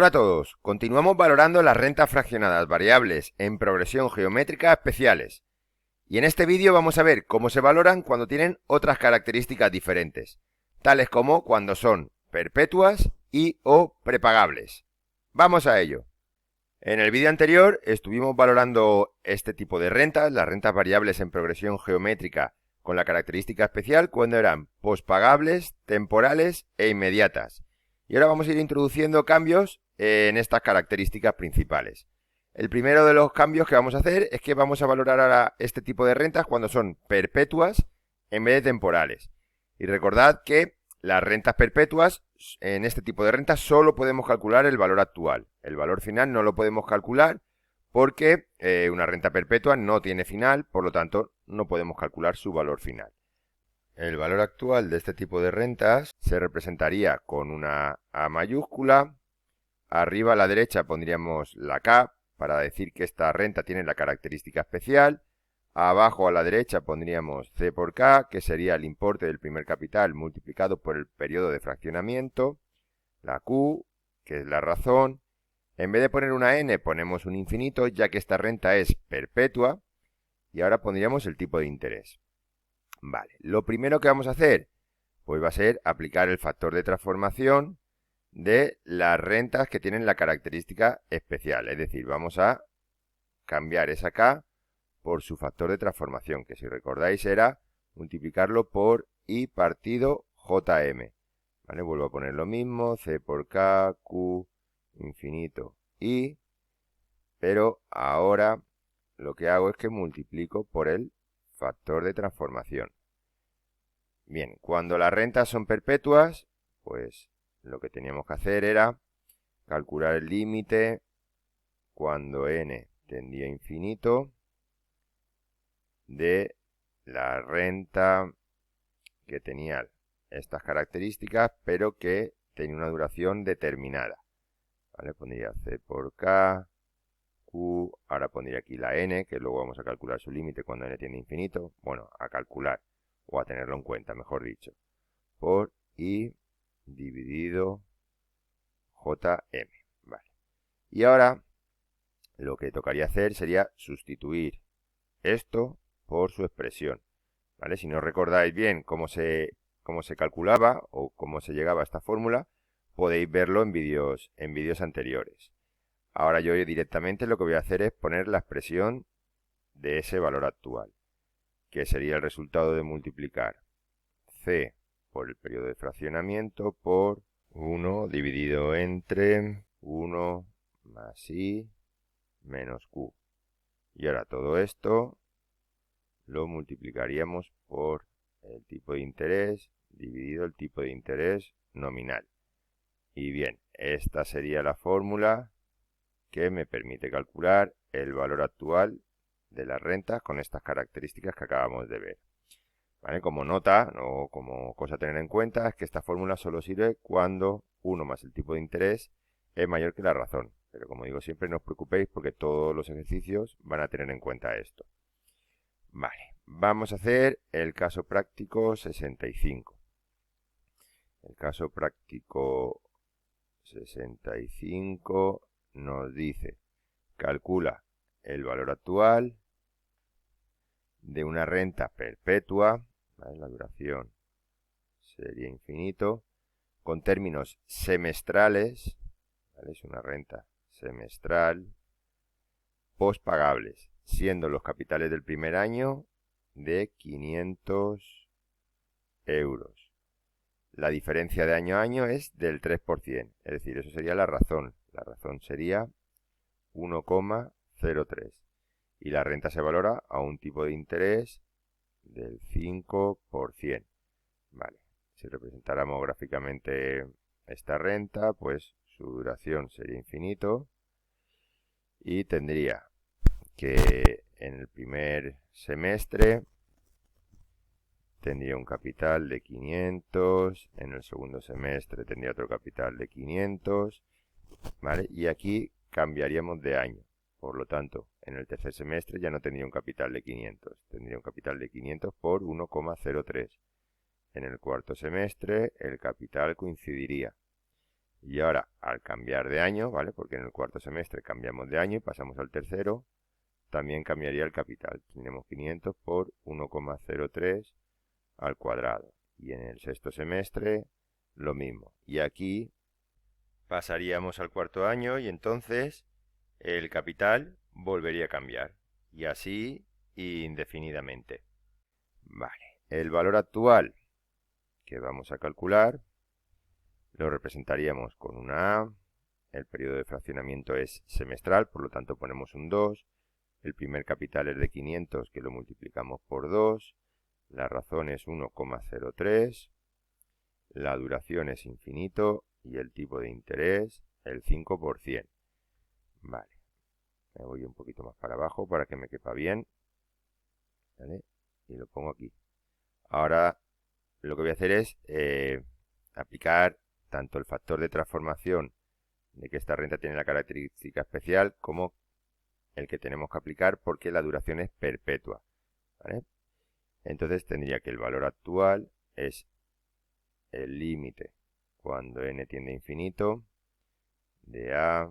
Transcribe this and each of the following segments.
Hola a todos, continuamos valorando las rentas fraccionadas variables en progresión geométrica especiales. Y en este vídeo vamos a ver cómo se valoran cuando tienen otras características diferentes, tales como cuando son perpetuas y o prepagables. Vamos a ello. En el vídeo anterior estuvimos valorando este tipo de rentas, las rentas variables en progresión geométrica con la característica especial cuando eran pospagables, temporales e inmediatas. Y ahora vamos a ir introduciendo cambios en estas características principales. El primero de los cambios que vamos a hacer es que vamos a valorar ahora este tipo de rentas cuando son perpetuas en vez de temporales. Y recordad que las rentas perpetuas, en este tipo de rentas solo podemos calcular el valor actual. El valor final no lo podemos calcular porque una renta perpetua no tiene final, por lo tanto no podemos calcular su valor final. El valor actual de este tipo de rentas se representaría con una A mayúscula. Arriba a la derecha pondríamos la K para decir que esta renta tiene la característica especial. Abajo a la derecha pondríamos C por K, que sería el importe del primer capital multiplicado por el periodo de fraccionamiento. La Q, que es la razón. En vez de poner una N ponemos un infinito, ya que esta renta es perpetua. Y ahora pondríamos el tipo de interés. Vale, lo primero que vamos a hacer pues va a ser aplicar el factor de transformación de las rentas que tienen la característica especial. Es decir, vamos a cambiar esa K por su factor de transformación, que si recordáis era multiplicarlo por I partido JM. ¿Vale? Vuelvo a poner lo mismo, C por K, Q, infinito, I, pero ahora lo que hago es que multiplico por el factor de transformación. Bien, cuando las rentas son perpetuas, pues lo que teníamos que hacer era calcular el límite cuando n tendía a infinito de la renta que tenía estas características, pero que tenía una duración determinada. ¿Vale? Pondría C por K, Q, ahora pondría aquí la n, que luego vamos a calcular su límite cuando n tiende a infinito. Bueno, a calcular, o a tenerlo en cuenta, mejor dicho, por I dividido JM. Vale. Y ahora lo que tocaría hacer sería sustituir esto por su expresión. ¿Vale? Si no recordáis bien cómo se calculaba o cómo se llegaba a esta fórmula, podéis verlo en vídeos anteriores. Ahora yo directamente lo que voy a hacer es poner la expresión de ese valor actual, que sería el resultado de multiplicar C por el periodo de fraccionamiento por 1 dividido entre 1 más I menos Q. Y ahora todo esto lo multiplicaríamos por el tipo de interés dividido el tipo de interés nominal. Y bien, esta sería la fórmula que me permite calcular el valor actual de las rentas con estas características que acabamos de ver. ¿Vale? Como nota o como cosa a tener en cuenta es que esta fórmula solo sirve cuando 1 más el tipo de interés es mayor que la razón. Pero como digo siempre, no os preocupéis porque todos los ejercicios van a tener en cuenta esto. Vale, vamos a hacer el caso práctico 65. El caso práctico 65 nos dice, calcula el valor actual de una renta perpetua, ¿vale? La duración sería infinito, con términos semestrales, ¿vale? Es una renta semestral, pospagables, siendo los capitales del primer año de 500 euros. La diferencia de año a año es del 3%, es decir, eso sería la razón. La razón sería 1,03 y la renta se valora a un tipo de interés del 5%. Vale, si representáramos gráficamente esta renta, pues su duración sería infinito y tendría que en el primer semestre tendría un capital de 500, en el segundo semestre tendría otro capital de 500, ¿vale? Y aquí cambiaríamos de año. Por lo tanto, en el tercer semestre ya no tendría un capital de 500, tendría un capital de 500 por 1,03. En el cuarto semestre el capital coincidiría. Y ahora, al cambiar de año, ¿vale? Porque en el cuarto semestre cambiamos de año y pasamos al tercero, también cambiaría el capital. Tenemos 500 por 1,03 al cuadrado. Y en el sexto semestre, lo mismo. Y aquí pasaríamos al cuarto año y entonces el capital volvería a cambiar. Y así indefinidamente. Vale. El valor actual que vamos a calcular lo representaríamos con una A. El periodo de fraccionamiento es semestral, por lo tanto ponemos un 2. El primer capital es de 500, que lo multiplicamos por 2. La razón es 1,03. La duración es infinito y el tipo de interés el 5%. Vale. Me voy un poquito más para abajo para que me quepa bien. ¿Vale? Y lo pongo aquí. Ahora lo que voy a hacer es aplicar tanto el factor de transformación de que esta renta tiene la característica especial como el que tenemos que aplicar porque la duración es perpetua. ¿Vale? Entonces tendría que el valor actual es el límite cuando n tiende a infinito de a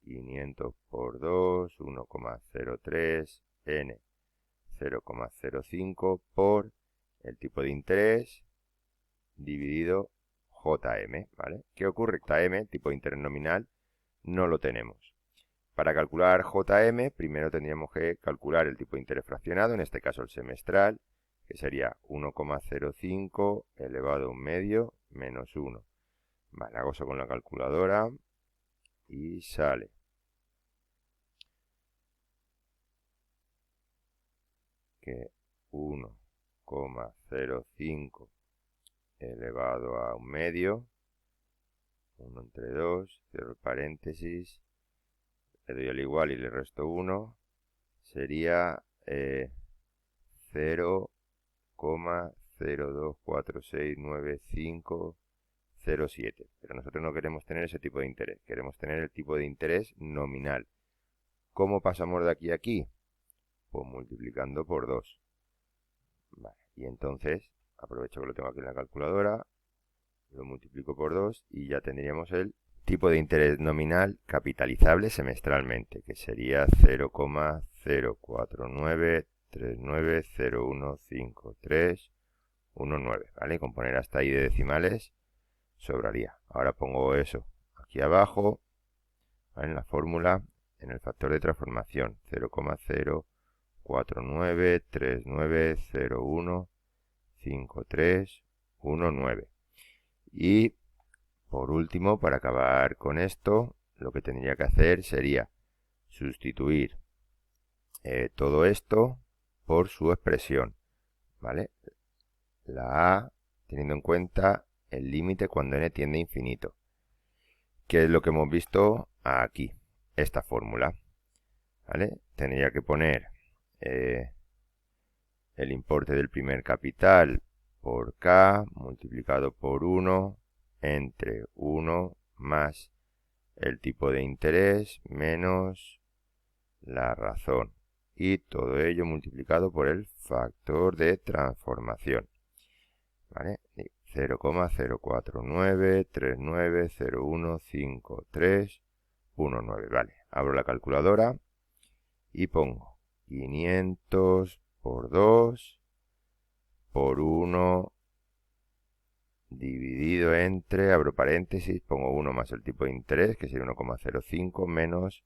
500 por 2, 1,03 n 0,05 por el tipo de interés dividido JM, ¿vale? ¿Qué ocurre? JM, tipo de interés nominal, no lo tenemos. Para calcular JM, primero tendríamos que calcular el tipo de interés fraccionado, en este caso el semestral, que sería 1,05 elevado a un medio menos 1. Vale, hago eso con la calculadora y sale que 1,05 elevado a un medio, 1 entre 2, cierro el paréntesis, le doy al igual y le resto 1, sería 0,02469507. Pero nosotros no queremos tener ese tipo de interés, queremos tener el tipo de interés nominal. ¿Cómo pasamos de aquí a aquí? Pues multiplicando por 2. Vale, y entonces, aprovecho que lo tengo aquí en la calculadora, lo multiplico por 2 y ya tendríamos el tipo de interés nominal capitalizable semestralmente, que sería 0,049390153119, ¿vale? Con poner hasta ahí de decimales sobraría. Ahora pongo eso aquí abajo, ¿vale? En la fórmula, en el factor de transformación, 0,04939015315319. Y por último, para acabar con esto, lo que tendría que hacer sería sustituir todo esto por su expresión, ¿vale? La A teniendo en cuenta el límite cuando n tiende a infinito, que es lo que hemos visto aquí, esta fórmula, ¿vale? Tendría que poner el importe del primer capital por K multiplicado por 1 entre 1 más el tipo de interés menos la razón. Y todo ello multiplicado por el factor de transformación. ¿Vale? 0,049390153119. Vale, abro la calculadora y pongo 500 por 2 por 1 dividido entre, abro paréntesis, pongo 1 más el tipo de interés, que sería 1,05 menos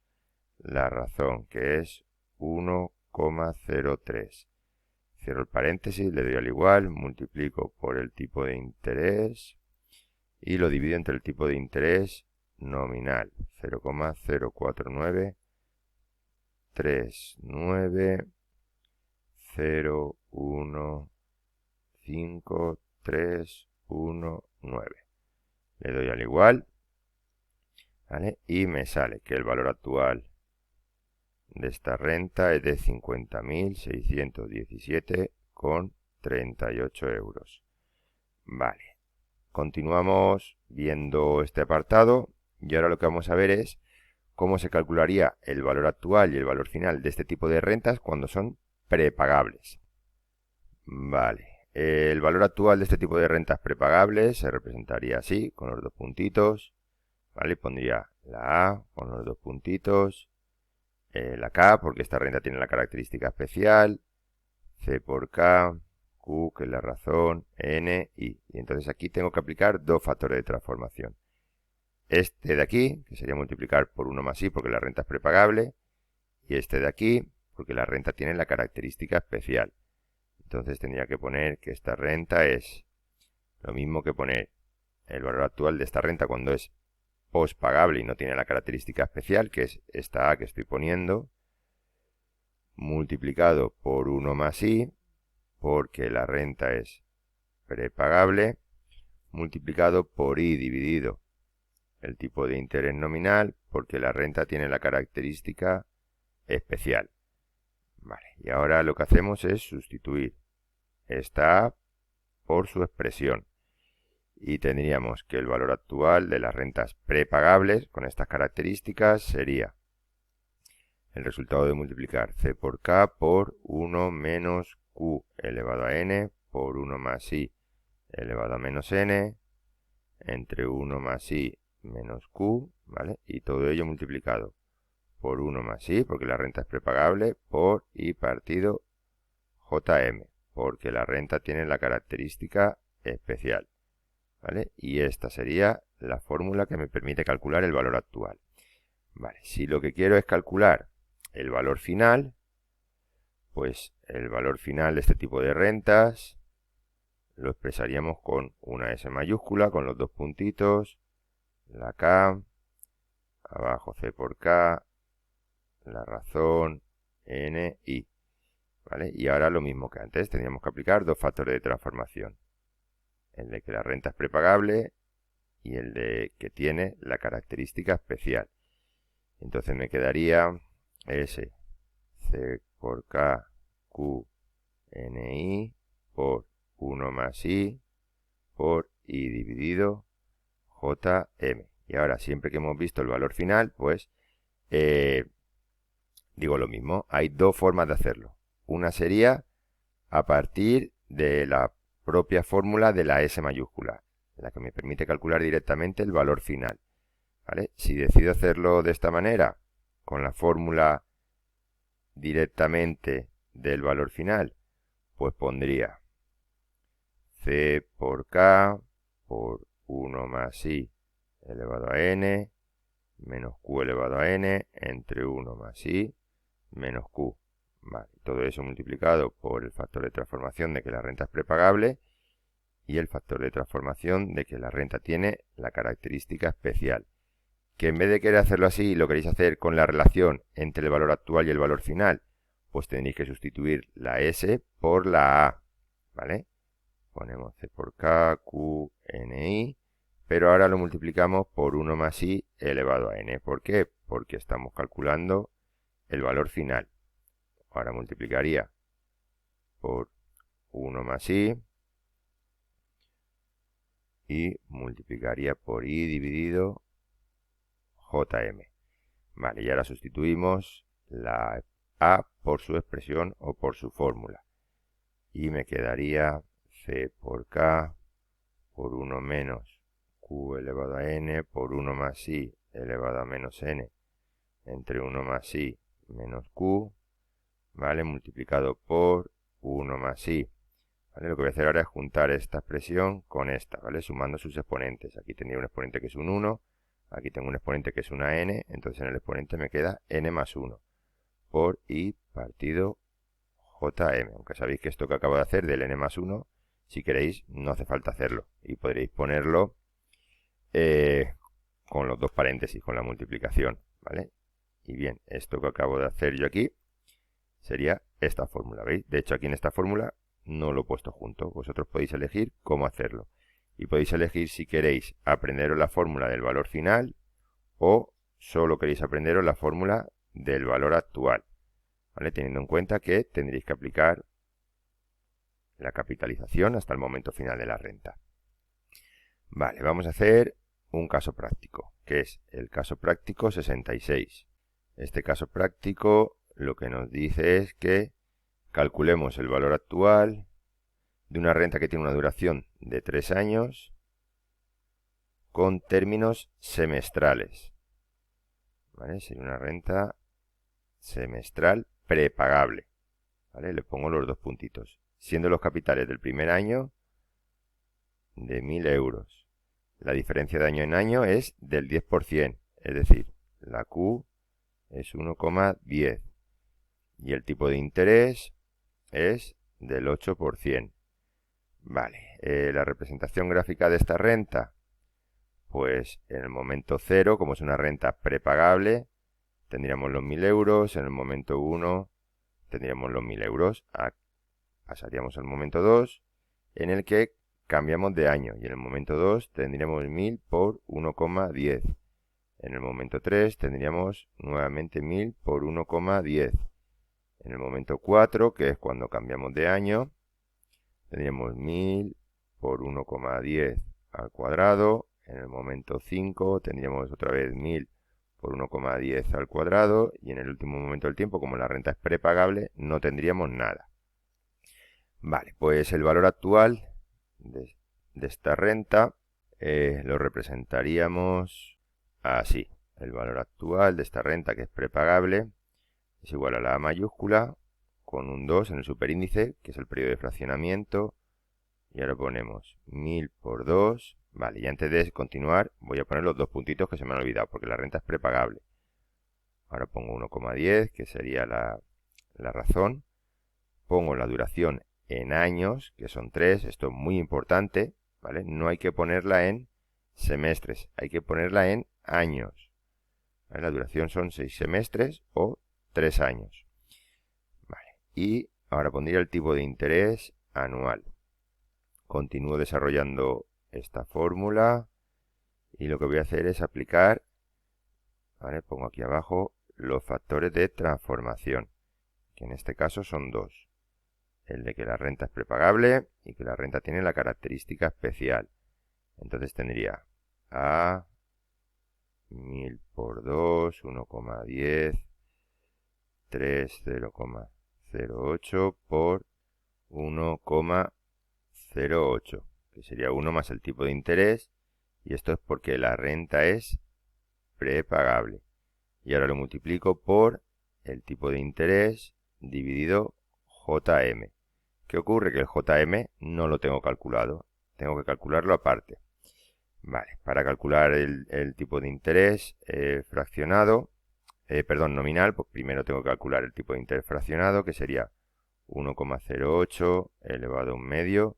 la razón, que es 1,03. Cierro el paréntesis, le doy al igual, multiplico por el tipo de interés y lo divido entre el tipo de interés nominal, 0,0493915319. Le doy al igual, ¿vale? Y me sale que el valor actual de esta renta es de 50.617,38 euros. Vale, continuamos viendo este apartado y ahora lo que vamos a ver es cómo se calcularía el valor actual y el valor final de este tipo de rentas cuando son prepagables. Vale, el valor actual de este tipo de rentas prepagables se representaría así, con los dos puntitos. ¿vale? Pondría la A con los dos puntitos, la K porque esta renta tiene la característica especial, C por K, Q que es la razón, N, I. Y entonces aquí tengo que aplicar dos factores de transformación. Este de aquí, que sería multiplicar por 1 más I porque la renta es prepagable, y este de aquí porque la renta tiene la característica especial. Entonces tendría que poner que esta renta es lo mismo que poner el valor actual de esta renta cuando es postpagable y no tiene la característica especial, que es esta A que estoy poniendo, multiplicado por 1 más I, porque la renta es prepagable, multiplicado por I dividido el tipo de interés nominal, porque la renta tiene la característica especial. Vale, y ahora lo que hacemos es sustituir esta A por su expresión. Y tendríamos que el valor actual de las rentas prepagables con estas características sería el resultado de multiplicar C por K por 1 menos Q elevado a N por 1 más I elevado a menos N entre 1 más I menos Q, ¿vale? Y todo ello multiplicado por 1 más I, porque la renta es prepagable, por I partido JM, porque la renta tiene la característica especial, ¿vale? Y esta sería la fórmula que me permite calcular el valor actual. Vale, si lo que quiero es calcular el valor final, pues el valor final de este tipo de rentas lo expresaríamos con una S mayúscula, con los dos puntitos, la K, abajo C por K, la razón, N, I. ¿Vale? Y ahora lo mismo que antes, tendríamos que aplicar dos factores de transformación. El de que la renta es prepagable y el de que tiene la característica especial. Entonces me quedaría S, C por K, Q, N, I por 1 más I por I dividido JM. Y ahora, siempre que hemos visto el valor final, pues digo lo mismo. Hay dos formas de hacerlo. Una sería a partir de la propia fórmula de la S mayúscula, la que me permite calcular directamente el valor final. ¿Vale? Si decido hacerlo de esta manera, con la fórmula directamente del valor final, pues pondría C por K por 1 más I elevado a N menos Q elevado a N entre 1 más I menos Q. Vale, todo eso multiplicado por el factor de transformación de que la renta es prepagable y el factor de transformación de que la renta tiene la característica especial. Que en vez de querer hacerlo así, lo queréis hacer con la relación entre el valor actual y el valor final, pues tenéis que sustituir la S por la A, ¿vale? Ponemos C por K, Q, N, I, pero ahora lo multiplicamos por 1 más I elevado a N. ¿Por qué? Porque estamos calculando el valor final. Ahora multiplicaría por 1 más I y multiplicaría por I dividido JM. Vale, y ahora sustituimos la A por su expresión o por su fórmula. Y me quedaría C por K por 1 menos Q elevado a N por 1 más I elevado a menos N entre 1 más I menos Q, ¿vale? Multiplicado por 1 más I. ¿Vale? Lo que voy a hacer ahora es juntar esta expresión con esta, ¿vale? Sumando sus exponentes. Aquí tendría un exponente que es un 1, aquí tengo un exponente que es una n, entonces en el exponente me queda n más 1 por I partido JM. Aunque sabéis que esto que acabo de hacer del n más 1, si queréis, no hace falta hacerlo. Y podréis ponerlo con los dos paréntesis, con la multiplicación, ¿vale? Y bien, esto que acabo de hacer yo aquí sería esta fórmula, ¿veis? De hecho, aquí en esta fórmula no lo he puesto junto. Vosotros podéis elegir cómo hacerlo. Y podéis elegir si queréis aprenderos la fórmula del valor final o solo queréis aprenderos la fórmula del valor actual, ¿vale? Teniendo en cuenta que tendréis que aplicar la capitalización hasta el momento final de la renta. Vale, vamos a hacer un caso práctico, que es el caso práctico 66. Este caso práctico lo que nos dice es que calculemos el valor actual de una renta que tiene una duración de 3 años con términos semestrales. ¿Vale? Sería una renta semestral prepagable. ¿Vale? Le pongo los dos puntitos. Siendo los capitales del primer año de 1.000 euros. La diferencia de año en año es del 10%. Es decir, la Q es 1,10. Y el tipo de interés es del 8%. Vale, la representación gráfica de esta renta, pues en el momento 0, como es una renta prepagable, tendríamos los 1.000 euros, en el momento 1 tendríamos los 1.000 euros, pasaríamos al momento 2, en el que cambiamos de año, y en el momento 2 tendríamos 1.000 por 1,10. En el momento 3 tendríamos nuevamente 1.000 por 1,10. En el momento 4, que es cuando cambiamos de año, tendríamos 1.000 por 1,10 al cuadrado. En el momento 5 tendríamos otra vez 1.000 por 1,10 al cuadrado. Y en el último momento del tiempo, como la renta es prepagable, no tendríamos nada. Vale, pues el valor actual de esta renta lo representaríamos así. El valor actual de esta renta, que es prepagable, es igual a la A mayúscula con un 2 en el superíndice, que es el periodo de fraccionamiento. Y ahora ponemos 1.000 por 2. Vale, y antes de continuar voy a poner los dos puntitos que se me han olvidado, porque la renta es prepagable. Ahora pongo 1,10, que sería la razón. Pongo la duración en años, que son 3. Esto es muy importante, ¿vale? No hay que ponerla en semestres, hay que ponerla en años. ¿Vale? La duración son 6 semestres o 3 años. Vale. Y ahora pondría el tipo de interés anual. Continúo desarrollando esta fórmula y lo que voy a hacer es aplicar, ¿vale? Pongo aquí abajo los factores de transformación, que en este caso son dos. El de que la renta es prepagable y que la renta tiene la característica especial. Entonces tendría a 1.000 por 2, 1,10, 3, 0,08 por 1,08, que sería 1 más el tipo de interés, y esto es porque la renta es prepagable. Y ahora lo multiplico por el tipo de interés dividido JM. ¿Qué ocurre? Que el JM no lo tengo calculado, tengo que calcularlo aparte. Vale, para calcular el tipo de interés fraccionado, nominal, pues primero tengo que calcular el tipo de interés fraccionado, que sería 1,08 elevado a un medio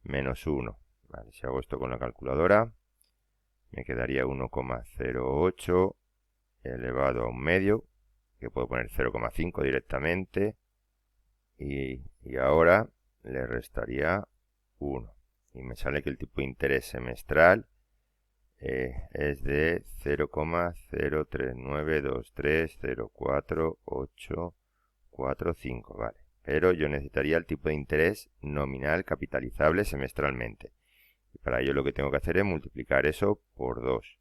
menos 1. Vale, si hago esto con la calculadora, me quedaría 1,08 elevado a un medio, que puedo poner 0,5 directamente, y ahora le restaría 1. Y me sale que el tipo de interés semestral es de 0,0392304845, vale. Pero yo necesitaría el tipo de interés nominal capitalizable semestralmente. Y para ello lo que tengo que hacer es multiplicar eso por 2.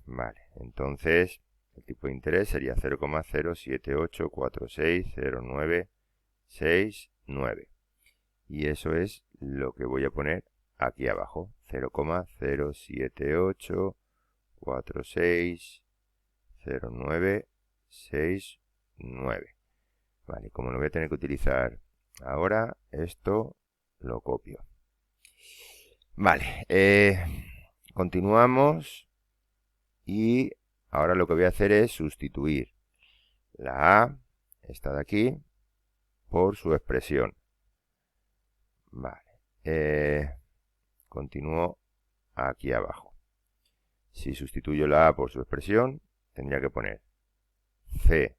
Vale, entonces el tipo de interés sería 0,078460969. Y eso es lo que voy a poner aquí abajo. 0,078460969. Vale, como lo voy a tener que utilizar ahora, esto lo copio. Vale, continuamos y ahora lo que voy a hacer es sustituir la A, esta de aquí, por su expresión. Vale, continúo aquí abajo. Si sustituyo la A por su expresión, tendría que poner C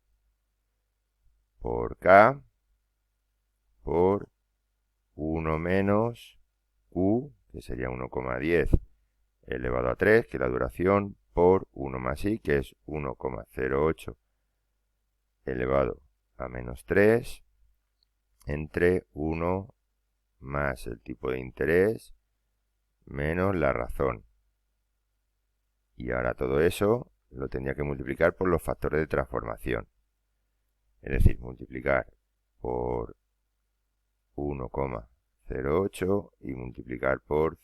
por K por 1 menos Q, que sería 1,10 elevado a 3, que es la duración, por 1 más I, que es 1,08 elevado a menos 3, entre 1 más el tipo de interés menos la razón. Y ahora todo eso lo tendría que multiplicar por los factores de transformación. Es decir, multiplicar por 1,08 y multiplicar por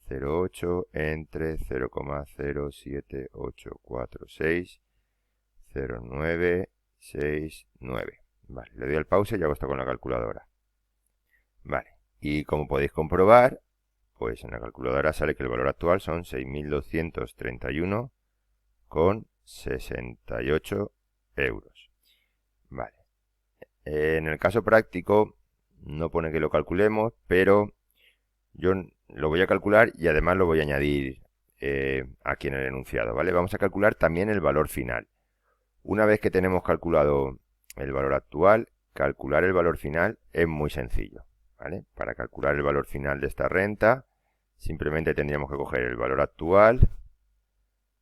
0,8 entre 0,07846, 0,969. Vale, le doy al pause y hago esto con la calculadora. Vale, y como podéis comprobar, pues en la calculadora sale que el valor actual son 6.231,68 euros. Vale. En el caso práctico no pone que lo calculemos, pero yo lo voy a calcular y además lo voy a añadir aquí en el enunciado, ¿vale? Vamos a calcular también el valor final. Una vez que tenemos calculado el valor actual, calcular el valor final es muy sencillo, ¿vale? Para calcular el valor final de esta renta, simplemente tendríamos que coger el valor actual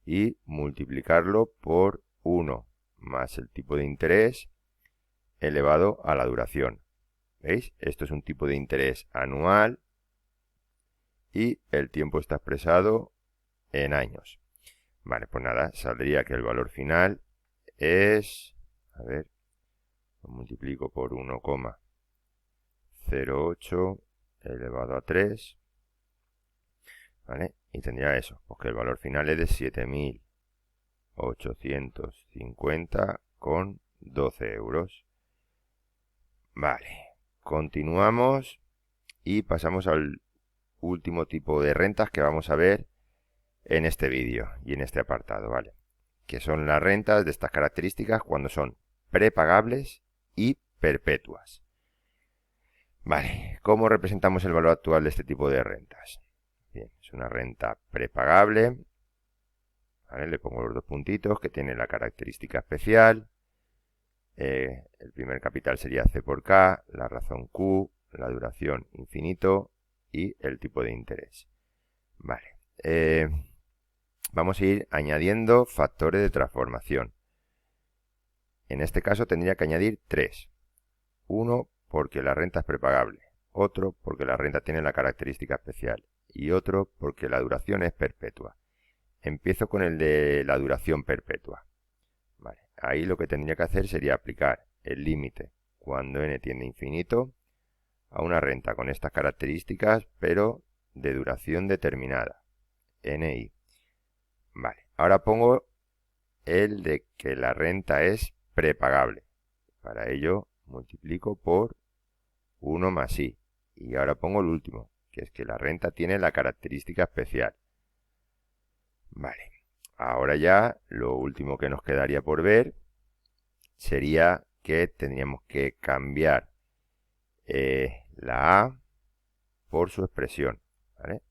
y multiplicarlo por 1 más el tipo de interés elevado a la duración. ¿Veis? Esto es un tipo de interés anual y el tiempo está expresado en años. Vale, pues nada, saldría que el valor final es, a ver, lo multiplico por 1,08 elevado a 3, ¿vale? Y tendría eso, pues que el valor final es de 7.850,12 euros. Vale, continuamos y pasamos al último tipo de rentas que vamos a ver en este vídeo y en este apartado, ¿vale? Que son las rentas de estas características cuando son prepagables y perpetuas. Vale, ¿cómo representamos el valor actual de este tipo de rentas? Bien, es una renta prepagable, ¿vale? Le pongo los dos puntitos que tiene la característica especial. El primer capital sería C por K, la razón Q, la duración infinito y el tipo de interés. Vale, vamos a ir añadiendo factores de transformación. En este caso tendría que añadir 3. Uno porque la renta es prepagable, otro porque la renta tiene la característica especial y otro porque la duración es perpetua. Empiezo con el de la duración perpetua. Vale, ahí lo que tendría que hacer sería aplicar el límite cuando n tiende a infinito a una renta con estas características, pero de duración determinada, ni. Vale, ahora pongo el de que la renta es prepagable. Para ello multiplico por 1 más i. Y ahora pongo el último, que es que la renta tiene la característica especial. Vale, ahora ya lo último que nos quedaría por ver sería que tendríamos que cambiar la a por su expresión, ¿vale?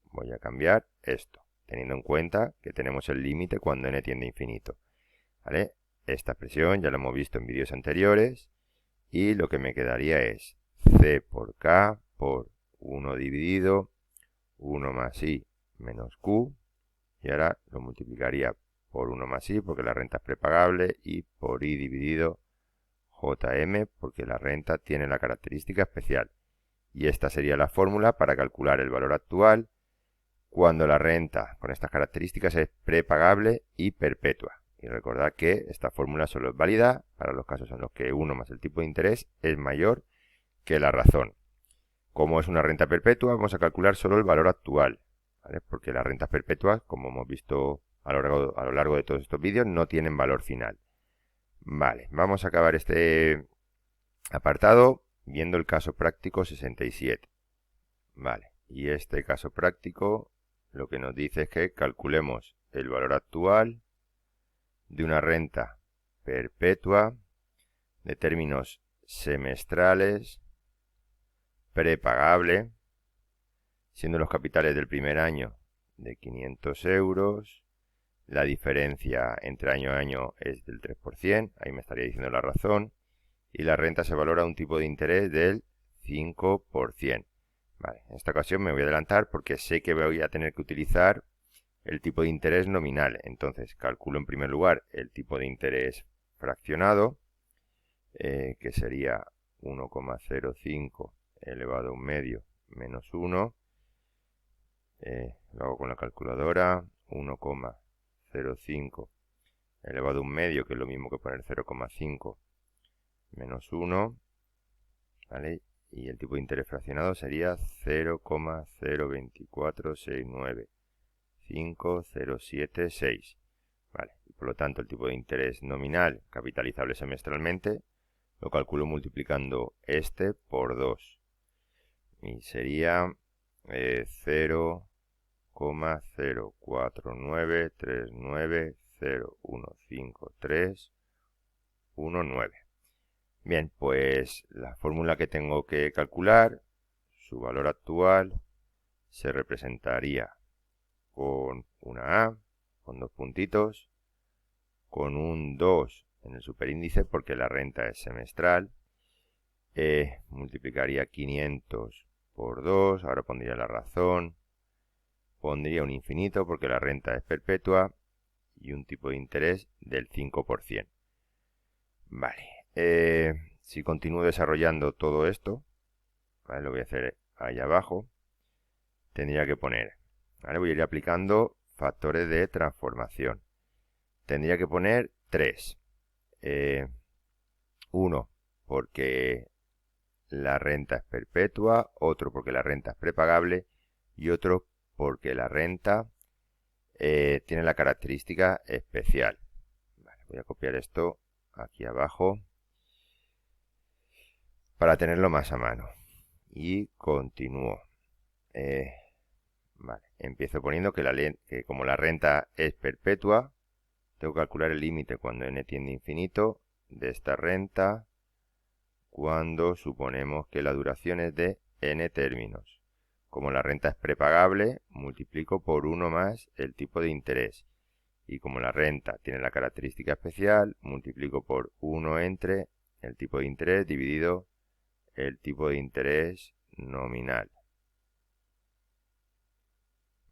Voy a cambiar esto, teniendo en cuenta que tenemos el límite cuando n tiende a infinito, ¿vale? Esta expresión ya la hemos visto en vídeos anteriores y lo que me quedaría es c por k por 1 dividido 1 más i menos q, y ahora lo multiplicaría por 1 más i porque la renta es prepagable y por i dividido jm porque la renta tiene la característica especial. Y esta sería la fórmula para calcular el valor actual cuando la renta con estas características es prepagable y perpetua. Y recordad que esta fórmula solo es válida para los casos en los que 1 más el tipo de interés es mayor que la razón. Como es una renta perpetua, vamos a calcular solo el valor actual, ¿vale? Porque las rentas perpetuas, como hemos visto a lo largo de todos estos vídeos, no tienen valor final. Vale, vamos a acabar este apartado viendo el caso práctico 67. Vale, y este caso práctico lo que nos dice es que calculemos el valor actual de una renta perpetua de términos semestrales prepagable, siendo los capitales del primer año de 500 euros, la diferencia entre año a año es del 3%, ahí me estaría diciendo la razón, y la renta se valora a un tipo de interés del 5%. Vale, en esta ocasión me voy a adelantar porque sé que voy a tener que utilizar el tipo de interés nominal. Entonces calculo en primer lugar el tipo de interés fraccionado, que sería 1,05 elevado a un medio menos 1. Lo hago con la calculadora. 1,05 elevado a un medio, que es lo mismo que poner 0,5 menos 1. ¿Vale? y el tipo de interés fraccionado sería 0,024695076. Vale, y por lo tanto el tipo de interés nominal capitalizable semestralmente lo calculo multiplicando este por 2 y sería 0,049390153119. Bien, pues la fórmula que tengo que calcular, su valor actual, se representaría con una A, con dos puntitos, con un 2 en el superíndice porque la renta es semestral, multiplicaría 500 por 2, ahora pondría la razón, pondría un infinito porque la renta es perpetua y un tipo de interés del 5%. Vale, si continúo desarrollando todo esto, ¿vale? Lo voy a hacer ahí abajo, tendría que poner, ¿vale? Voy a ir aplicando factores de transformación. Tendría que poner 3. Uno porque la renta es perpetua, otro porque la renta es prepagable y otro porque la renta tiene la característica especial. Vale, voy a copiar esto aquí abajo para tenerlo más a mano. Y continúo. Vale, empiezo poniendo que como la renta es perpetua, tengo que calcular el límite cuando n tiende a infinito de esta renta cuando suponemos que la duración es de n términos. Como la renta es prepagable, multiplico por 1 más el tipo de interés. Y como la renta tiene la característica especial, multiplico por 1 entre el tipo de interés dividido el tipo de interés nominal.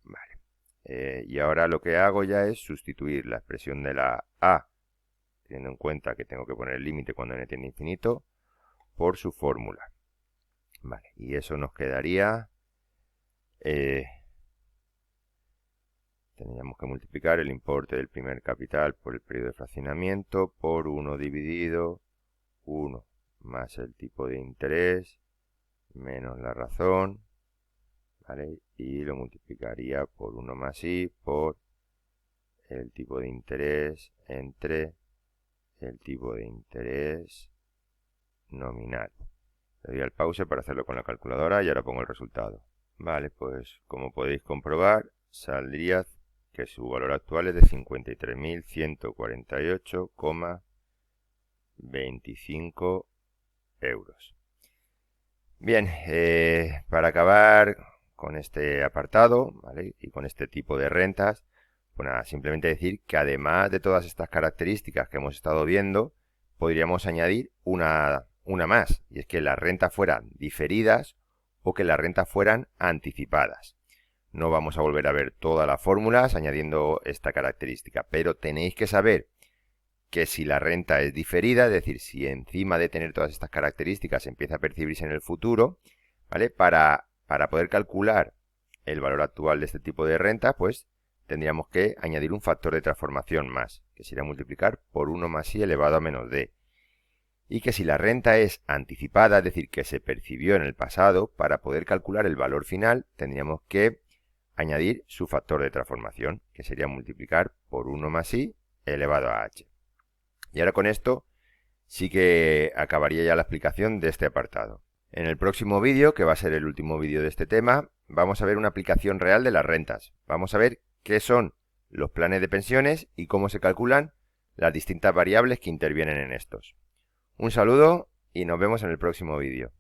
Vale. Y ahora lo que hago ya es sustituir la expresión de la A, teniendo en cuenta que tengo que poner el límite cuando n tiende a infinito, por su fórmula. Vale, y eso nos quedaría... tendríamos que multiplicar el importe del primer capital por el periodo de fraccionamiento por 1 dividido 1 más el tipo de interés menos la razón, ¿vale? Y lo multiplicaría por 1 más i por el tipo de interés entre el tipo de interés nominal. Le doy al pause para hacerlo con la calculadora y ahora pongo el resultado. Vale, pues como podéis comprobar, saldría que su valor actual es de 53.148,25 euros. Bien, para acabar con este apartado, ¿vale? Y con este tipo de rentas, pues nada, simplemente decir que además de todas estas características que hemos estado viendo, podríamos añadir una más, y es que las rentas fueran diferidas o que las rentas fueran anticipadas. No vamos a volver a ver todas las fórmulas añadiendo esta característica, pero tenéis que saber que si la renta es diferida, es decir, si encima de tener todas estas características empieza a percibirse en el futuro, ¿vale? Para poder calcular el valor actual de este tipo de renta, pues tendríamos que añadir un factor de transformación más, que sería multiplicar por 1 más i elevado a menos d. Y que si la renta es anticipada, es decir, que se percibió en el pasado, para poder calcular el valor final tendríamos que añadir su factor de transformación, que sería multiplicar por 1 más i elevado a h. Y ahora con esto sí que acabaría ya la explicación de este apartado. En el próximo vídeo, que va a ser el último vídeo de este tema, vamos a ver una aplicación real de las rentas. Vamos a ver qué son los planes de pensiones y cómo se calculan las distintas variables que intervienen en estos. Un saludo y nos vemos en el próximo vídeo.